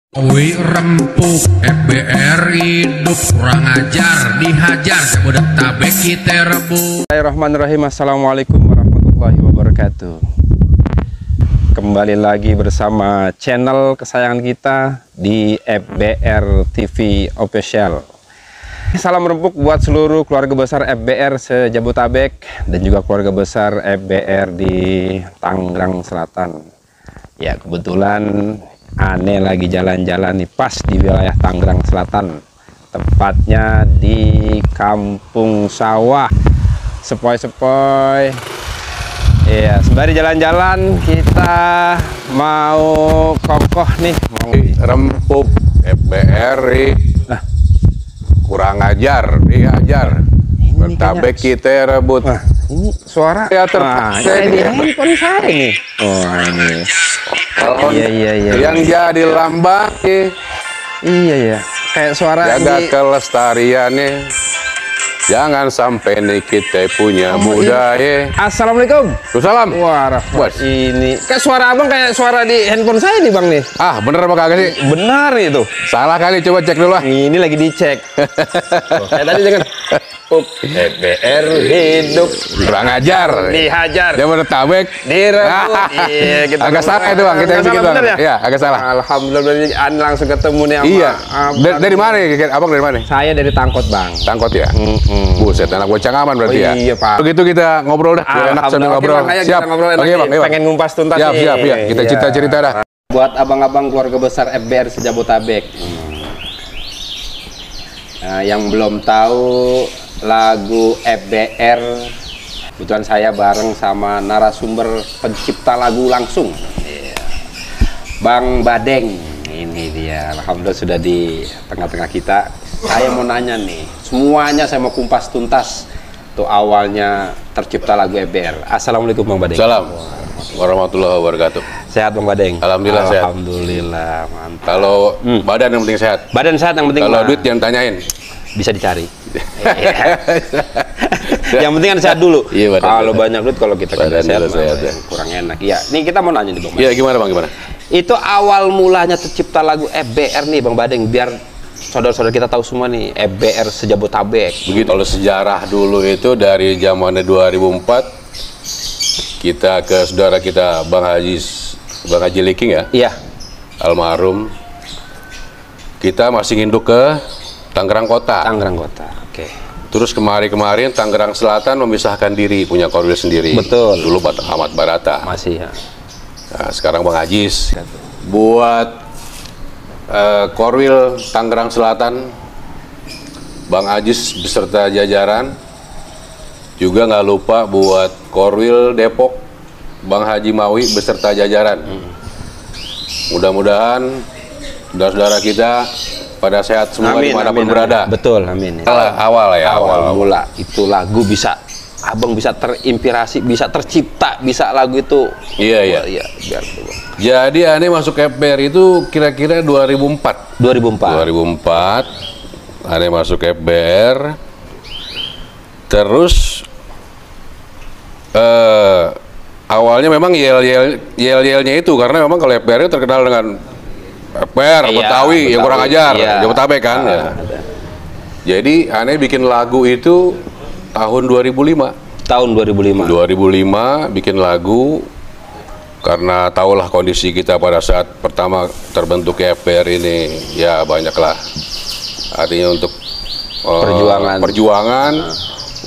Wih rempuk FBR hidup kurang ajar dihajar Jabodetabek kita rebut. Bismillahirrahmanirrahim. Assalamualaikum warahmatullahi wabarakatuh. Kembali lagi bersama channel kesayangan kita di FBR TV Official. Salam rempuk buat seluruh keluarga besar FBR se-Jabodetabek dan juga keluarga besar FBR di Tangerang Selatan. Ya, kebetulan Ane lagi jalan-jalan nih pas di wilayah Tangerang Selatan, tepatnya di Kampung Sawah sepoi-sepoi. Ya, sembari jalan-jalan kita mau kokoh nih, mau rempuk FBR kurang ajar, dihajar. Bertabek kita rebut. Wah, ini suara ya terpaksa di handphone saya nih. Oh, ini. Iya. Yang jadi lambang Iya ya, kayak suara jaga di... kelestariannya. Jangan sampai nih kita punya budaya. Assalamualaikum. Salam. Wah, ini kayak suara abang kayak suara di handphone saya nih bang nih. Ah, bener apa kagak sih? Benar itu. Salah kali, coba cek dulu lah. Ini lagi dicek. Tadi jangan. FBR hidup Kurang ajar. dihajar. Jabodetabek direbut. Iya, kita agak salah itu bang, kita yang bikin bang. ya? Iya, agak salah. Alhamdulillah Anda langsung ketemu nih sama Iya. abang. Dari mana ya? Abang dari mana? Saya dari Tangkot bang. Tangkot ya? Buset, anak bocah aman berarti ya? Iya pak. Begitu kita ngobrol dah, biar enak sambil ngobrol. Oke, bang, ayo Siap. kita ngobrol Oke bang, ayo, bang. pengen ngumpas tuntas Siap, nih. siap. Kita Iya. cerita-cerita dah. Buat abang-abang keluarga besar FBR se-Jabodetabek. Nah, yang belum tahu lagu FBR, kebetulan saya bareng sama narasumber pencipta lagu langsung, Bang Badeng. Ini dia, alhamdulillah sudah di tengah-tengah kita. Saya mau nanya nih, semuanya saya mau kumpas tuntas. Tuh awalnya tercipta lagu FBR. Assalamualaikum Bang Badeng. Salam warahmatullahi wabarakatuh. Sehat Bang Badeng? Alhamdulillah sehat. Alhamdulillah, mantap. Kalau badan yang penting sehat. Badan sehat yang penting. Kalau mah duit jangan tanyain. bisa dicari. Yang penting kan sehat dulu. Iya, kalau banyak duit, kalau kita badan tidak sehat, sehat, ya. Kurang enak. Iya. Nih kita mau nanya nih Bang. Iya, gimana bang, gimana? Itu awal mulanya tercipta lagu FBR nih Bang Badeng, biar saudara-saudara kita tahu semua nih FBR se-Jabodetabek. Begitu. Kalau sejarah dulu itu dari zaman 2004 kita ke saudara kita Bang Haji Liking ya, Iya. almarhum. Kita masih nginduk ke Tangerang Kota. Tangerang Kota. Oke. Terus kemarin Tangerang Selatan memisahkan diri, punya korwil sendiri. Betul. Dulu Ahmad Barata. Masih ya. Nah, sekarang Bang Ajis buat korwil Tangerang Selatan, Bang Ajis beserta jajaran. Juga nggak lupa buat korwil Depok, Bang Haji Mawi beserta jajaran. Mudah-mudahan saudara-saudara kita pada sehat semua dimanapun berada. Betul, amin. Awal ya, awal mula itu lagu bisa abang bisa terinspirasi, bisa tercipta, bisa lagu itu. Iya. Biar Jadi Ane masuk FBR itu kira-kira 2004. 2004 Ane masuk FBR. Terus awalnya memang yel-yelnya itu karena memang kalau FBR itu terkenal dengan FBR, Betawi yang kurang ajar, Jabodetabek kan. Jadi Ane bikin lagu itu tahun 2005. Tahun 2005 bikin lagu karena tahulah kondisi kita pada saat pertama terbentuk FBR ini, ya banyaklah artinya untuk perjuangan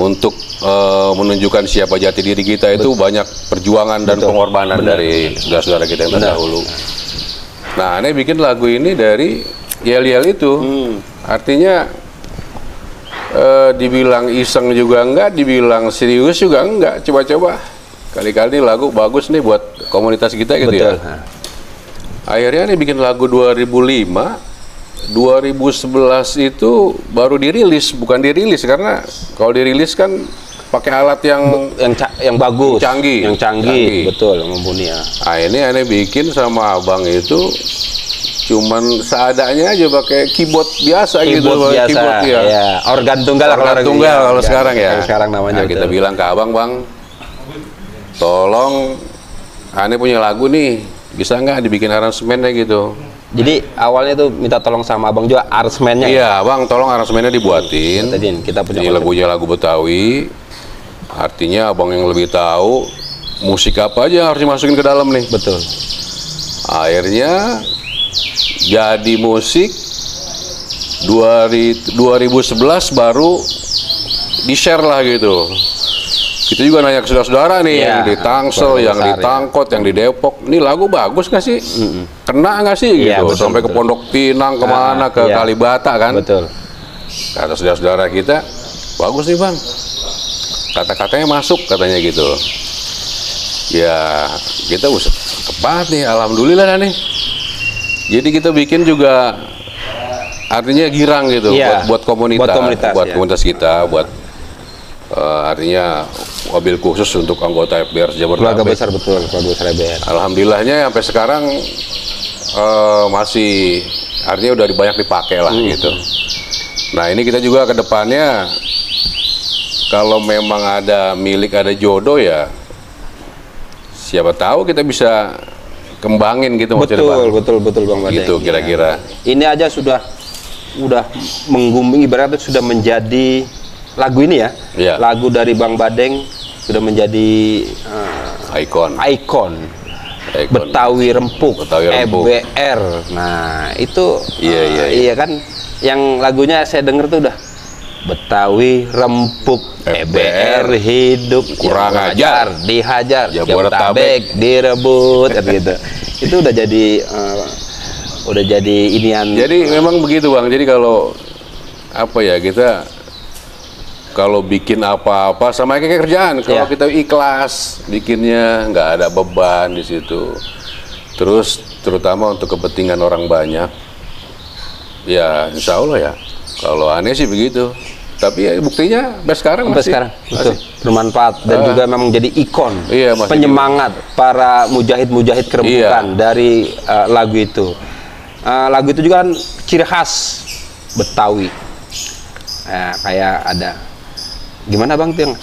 untuk menunjukkan siapa jati diri kita itu banyak perjuangan dan pengorbanan dari saudara-saudara kita yang terdahulu. Nah, Ane bikin lagu ini dari yel-yel itu, artinya dibilang iseng juga enggak, dibilang serius juga enggak, coba-coba kali-kali lagu bagus nih buat komunitas kita gitu. Betul. Ya. Akhirnya Ane bikin lagu 2005, 2011 itu baru dirilis, bukan dirilis karena kalau dirilis kan pakai alat yang bagus, yang canggih. Betul, mumpuni ya. Nah, ini Ane bikin sama abang itu cuman seadanya aja pakai keyboard biasa gitu, keyboard ya. Organ tunggal kalau sekarang ya. Sekarang namanya. Nah, kita bilang ke abang, Bang, tolong Ane punya lagu nih, bisa nggak dibikin aransemennya gitu. Jadi awalnya tuh minta tolong sama abang juga aransemennya. Iya, bang, tolong aransemennya dibuatin. Kita punya Ini lagunya lagu Betawi. Artinya abang yang lebih tahu musik apa aja yang harus dimasukin ke dalam nih. Betul. Akhirnya jadi musik 2011 baru di-share lah gitu. Kita juga nanya ke saudara-saudara nih, yang di Tangsel, yang di Tangkot, yang di Depok, ini lagu bagus nggak sih? Kena nggak sih gitu? Betul, sampai ke Pondok Pinang, kemana, ke Kalibata kan? Betul. Kata saudara-saudara kita, bagus nih bang, kata-katanya masuk katanya gitu. Ya kita usah tepat nih, alhamdulillah nih. Jadi kita bikin juga artinya girang gitu, buat komunitas kita, buat artinya mobil khusus untuk anggota FBR Keluarga besar, betul, keluarga besar FBR. Alhamdulillahnya sampai sekarang masih artinya udah banyak dipakai lah gitu. Nah ini kita juga ke depannya kalau memang ada milik, ada jodoh ya siapa tahu kita bisa kembangin gitu. Betul Bang Badeng. Gitu kira-kira. Ini aja sudah mengguming, ibaratnya sudah menjadi lagu ini ya, lagu dari Bang Badeng sudah menjadi ikon Betawi Rempuk, FBR. Nah itu iya kan, yang lagunya saya denger tuh udah Betawi Rempuk, FBR hidup kurang ajar, dihajar, Jabodetabek direbut gitu. Itu udah jadi inian. Jadi memang begitu bang. Jadi kalau apa ya, kita kalau bikin apa-apa sama kayak kerjaan, kalau kita ikhlas bikinnya, nggak ada beban di situ. Terus terutama untuk kepentingan orang banyak, ya insya Allah ya. Kalau aneh sih begitu. Tapi ya buktinya sampai sekarang masih bermanfaat dan juga memang jadi ikon, penyemangat para mujahid-mujahid kerempukan dari lagu itu. Lagu itu juga kan ciri khas Betawi. Kayak ada gimana bang tuh yang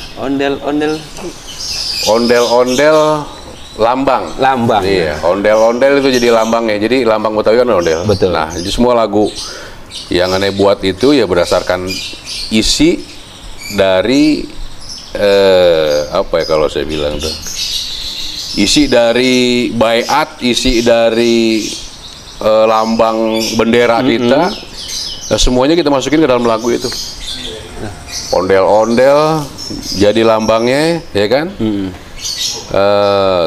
ondel-ondel lambang. Iya, ondel-ondel itu jadi lambangnya. Jadi lambang Betawi kan ondel. Betul. Nah, jadi semua lagu yang aneh buat itu ya berdasarkan isi dari apa ya kalau saya bilang tuh, isi dari baiat, isi dari lambang bendera kita, semuanya kita masukin ke dalam lagu itu. Ondel-ondel jadi lambangnya, ya kan?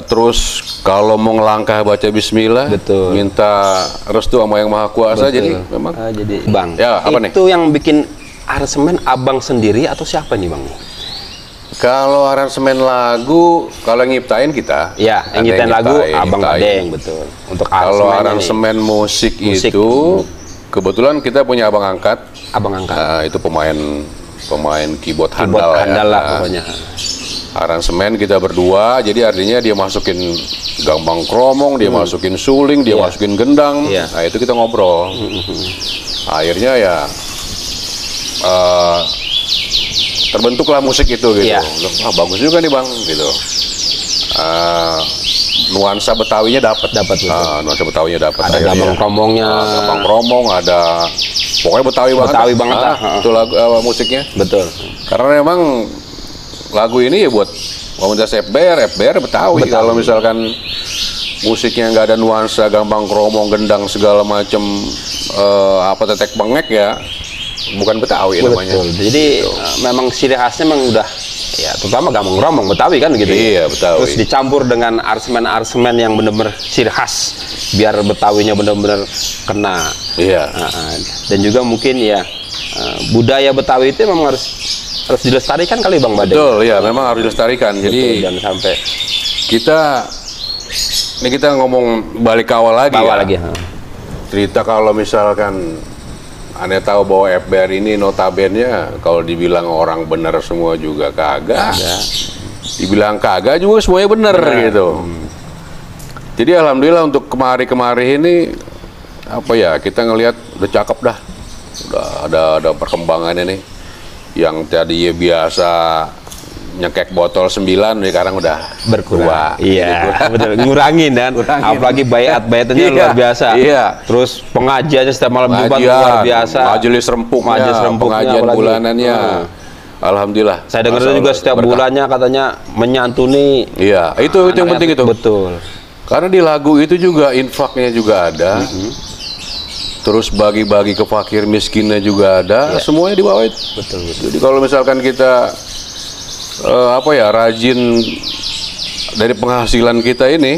Terus kalau mau ngelangkah baca Bismillah, minta restu sama Yang Maha Kuasa. Jadi memang jadi bang, ya, apa itu nih? Yang bikin aransemen abang sendiri atau siapa nih bang? Kalau aransemen lagu, kalau yang nyiptain kita, ya yang nyiptain lagu abang Badeng, betul. Untuk kalau aransemen musik itu kebetulan kita punya abang angkat. Itu pemain keyboard handal lah pokoknya. Aransemen kita berdua, jadi artinya dia masukin gambang kromong, dia masukin suling, dia masukin gendang. Nah itu kita ngobrol. Akhirnya ya terbentuklah musik itu gitu. Bagus juga nih bang gitu. Nuansa Betawinya dapat. Nuansa Betawinya dapat. Ada gambang kromongnya. Gambang kromong, ada pokoknya Betawi banget. Itu lagu musiknya. Betul. Karena memang lagu ini ya buat komunitas FBR Betawi. Kalau misalkan musiknya nggak ada nuansa gambang kromong, gendang segala macam tetek bengek ya bukan Betawi namanya. Jadi memang ciri khasnya memang udah ya, terutama gambang kromong Betawi kan gitu. Iya, Betawi. Terus dicampur dengan aransemen yang benar-benar ciri khas, biar Betawinya benar-benar kena. Iya. Dan juga mungkin ya budaya Betawi itu memang harus dilestarikan kali Bang Badeng. Betul, ya memang harus dilestarikan. Jadi jangan sampai kita ngomong balik ke awal lagi. Cerita kalau misalkan Anda tahu bahwa FBR ini notabene kalau dibilang orang benar semua juga kagak. Dibilang kagak juga semuanya benar gitu. Jadi alhamdulillah untuk kemari-kemari ini apa ya, kita ngelihat udah cakep dah. Udah ada perkembangan ini. Yang tadi ya biasa nyekek botol 9, sekarang udah berkurang. 2. Iya, betul. Ngurangin kan. Apalagi bayat-bayatannya luar biasa. Iya. Terus pengajiannya setiap malam Jumat luar biasa. Majelis rempuknya, pengajian bulanannya. Alhamdulillah. Saya dengar juga setiap bulannya katanya menyantuni. Iya, itu yang penting itu. Betul. Karena di lagu itu juga infaknya juga ada. Terus bagi-bagi ke fakir miskinnya juga ada, semuanya di bawah itu. Betul. Jadi kalau misalkan kita rajin dari penghasilan kita ini,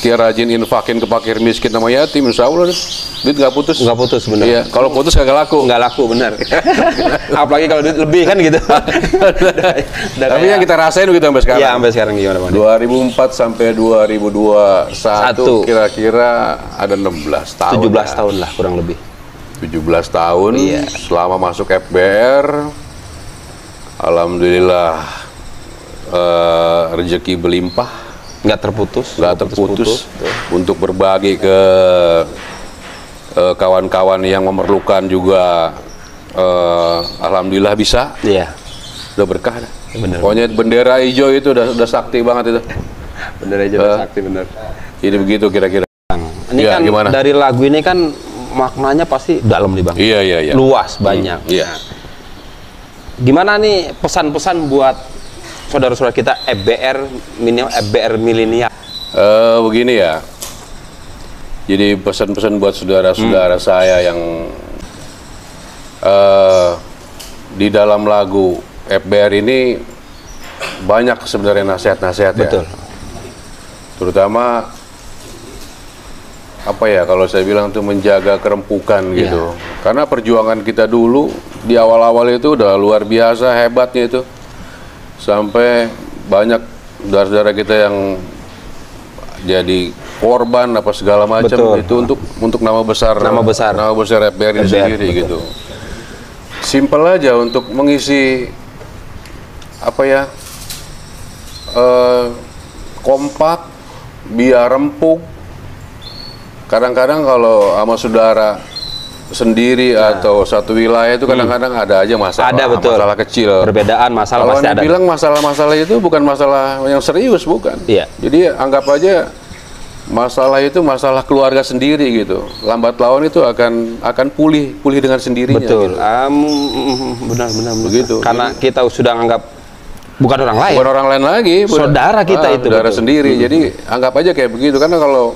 kita rajin infakin ke fakir miskin sama yatim, insya Allah duit nggak putus. Nggak putus bener. Iya, kalau putus kagak laku. Nggak laku bener. Apalagi kalau duit lebih kan gitu. Tapi yang kita rasain gitu sampai sekarang. Iya, sampai sekarang gimana Bang? 2004 sampai 2021 kira-kira ada 16 tahun. 17 tahun lah kurang lebih. 17 tahun selama masuk FBR. Alhamdulillah rezeki berlimpah. Nggak terputus untuk berbagi ke kawan-kawan yang memerlukan juga. Alhamdulillah bisa. Iya. Udah berkah dah. Bener. Pokoknya bendera hijau itu udah sakti banget itu. Bendera hijau udah sakti bener. Ini begitu kira-kira. Ini ya, kan gimana? Dari lagu ini kan maknanya pasti dalam nih Bang. Iya. Luas banyak. Iya. Gimana nih pesan-pesan buat saudara-saudara kita FBR milenial? Begini ya. Jadi pesan-pesan buat saudara-saudara saya yang di dalam lagu FBR ini banyak sebenarnya nasihat-nasihat ya. Betul. Terutama kalau saya bilang tuh menjaga kerempukan gitu. Karena perjuangan kita dulu di awal-awal itu udah luar biasa hebatnya itu. Sampai banyak saudara-saudara kita yang jadi korban apa segala macam itu untuk nama besar FBR ini sendiri gitu. Simpel aja untuk mengisi kompak biar rempuk. Kadang-kadang kalau sama saudara sendiri atau satu wilayah itu kadang-kadang ada aja masalah. Ada, betul. Masalah kecil. Perbedaan masalah kalau pasti ada. Kalau bilang masalah-masalah itu bukan masalah yang serius, bukan. Iya. Jadi anggap aja masalah itu masalah keluarga sendiri gitu. Lambat laun itu akan pulih dengan sendirinya. Betul. Gitu. Benar. Begitu. Karena kita sudah anggap bukan orang lain. Bukan orang lain lagi. Saudara kita itu. Saudara sendiri. Jadi anggap aja kayak begitu. Karena kalau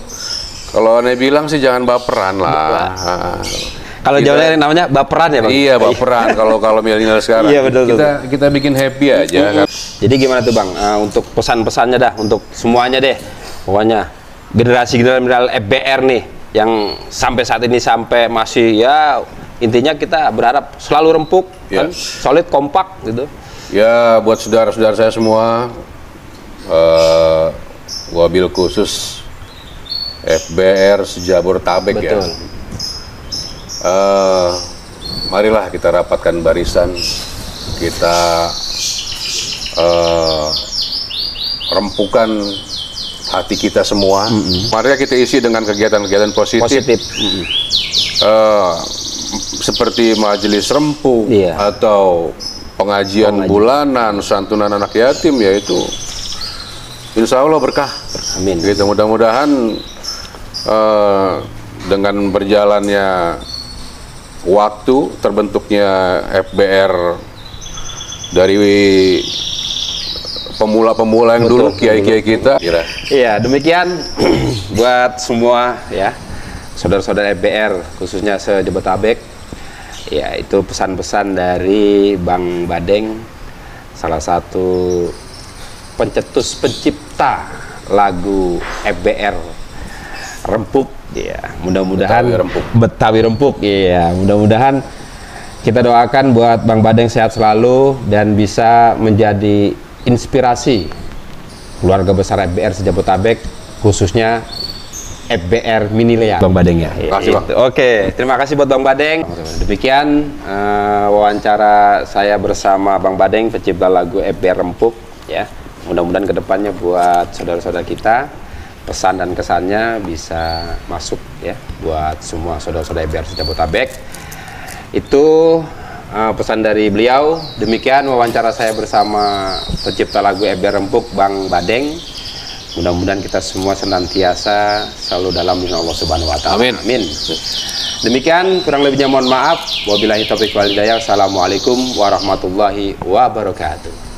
aneh bilang sih jangan baperan lah. Kalau jauhnya namanya baperan ya Bang? Iya, baperan. Kalau milenial sekarang. Iya, betul. Kita bikin happy aja. Jadi gimana tuh Bang? Untuk pesan-pesannya dah untuk semuanya deh. Pokoknya generasi milenial FBR nih yang sampai saat ini sampai masih intinya kita berharap selalu rempuk, kan? Solid, kompak gitu. Ya, buat saudara-saudara saya semua, wabil khusus FBR Sejabodetabek ya. Marilah kita rapatkan barisan, kita rempukan hati kita semua. Marilah kita isi dengan kegiatan-kegiatan positif. Seperti majelis rempuk atau pengajian bulanan, santunan anak yatim, yaitu insya Allah berkah. Amin. Gitu, mudah-mudahan dengan berjalannya waktu, terbentuknya FBR dari pemula-pemula yang dulu, kiai-kiai kita. Iya, demikian buat semua ya saudara-saudara FBR khususnya se-Jabodetabek. Ya, itu pesan-pesan dari Bang Badeng, salah satu pencetus pencipta lagu FBR Rempuk. Ya, mudah-mudahan Betawi Rempuk. Iya, mudah-mudahan kita doakan buat Bang Badeng sehat selalu dan bisa menjadi inspirasi keluarga besar FBR Sejabodetabek, khususnya FBR Milenial. Bang Badeng ya. Terima kasih, Bang. Oke, terima kasih buat Bang Badeng. Demikian wawancara saya bersama Bang Badeng, pencipta lagu FBR Rempuk ya. Mudah-mudahan kedepannya buat saudara-saudara kita pesan dan kesannya bisa masuk ya buat semua saudara-saudara FBR Sejabodetabek. Itu pesan dari beliau. Demikian wawancara saya bersama pencipta lagu FB Rempuk, Bang Badeng. Mudah-mudahan kita semua senantiasa selalu dalam lindungan Allah Subhanahu wa taala. Amin. Amin. Demikian, kurang lebihnya mohon maaf. Wabillahi taufiq wal hidayah. Assalamualaikum warahmatullahi wabarakatuh.